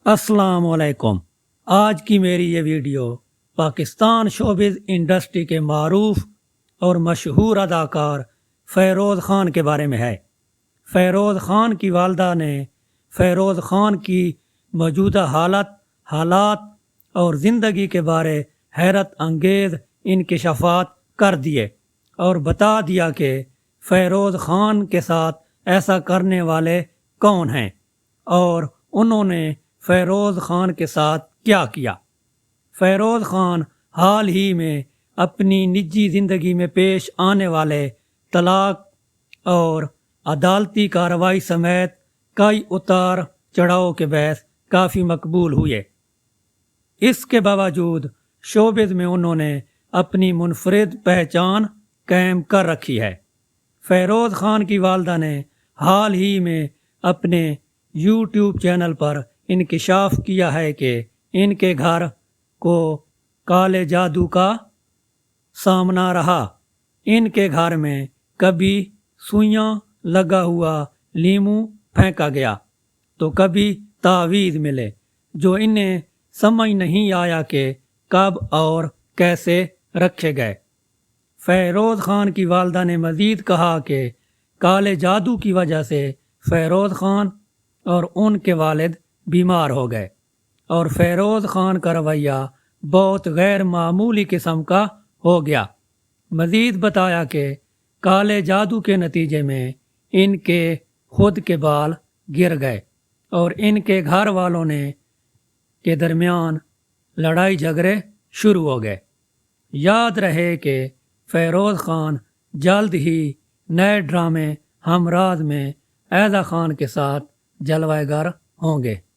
السلام علیکم۔ آج کی میری یہ ویڈیو پاکستان شوبز انڈسٹری کے معروف اور مشہور اداکار فیروز خان کے بارے میں ہے۔ فیروز خان کی والدہ نے فیروز خان کی موجودہ حالات اور زندگی کے بارے حیرت انگیز انکشافات کر دیے اور بتا دیا کہ فیروز خان کے ساتھ ایسا کرنے والے کون ہیں اور انہوں نے فیروز خان کے ساتھ کیا کیا۔ فیروز خان حال ہی میں اپنی نجی زندگی میں پیش آنے والے طلاق اور عدالتی کارروائی سمیت کئی اتار چڑھاؤ کے باعث کافی مقبول ہوئے۔ اس کے باوجود شوبز میں انہوں نے اپنی منفرد پہچان قائم کر رکھی ہے۔ فیروز خان کی والدہ نے حال ہی میں اپنے یوٹیوب چینل پر انکشاف کیا ہے کہ ان کے گھر کو کالے جادو کا سامنا رہا۔ ان کے گھر میں کبھی سوئیاں لگا ہوا لیمو پھینکا گیا تو کبھی تعویذ ملے جو انہیں سمجھ نہیں آیا کہ کب اور کیسے رکھے گئے۔ فیروز خان کی والدہ نے مزید کہا کہ کالے جادو کی وجہ سے فیروز خان اور ان کے والد بیمار ہو گئے اور فیروز خان کا رویہ بہت غیر معمولی قسم کا ہو گیا۔ مزید بتایا کہ کالے جادو کے نتیجے میں ان کے خود کے بال گر گئے اور ان کے گھر والوں کے درمیان لڑائی جھگڑے شروع ہو گئے۔ یاد رہے کہ فیروز خان جلد ہی نئے ڈرامے ہم راز میں ایذا خان کے ساتھ جلوہ گر ہوں گے۔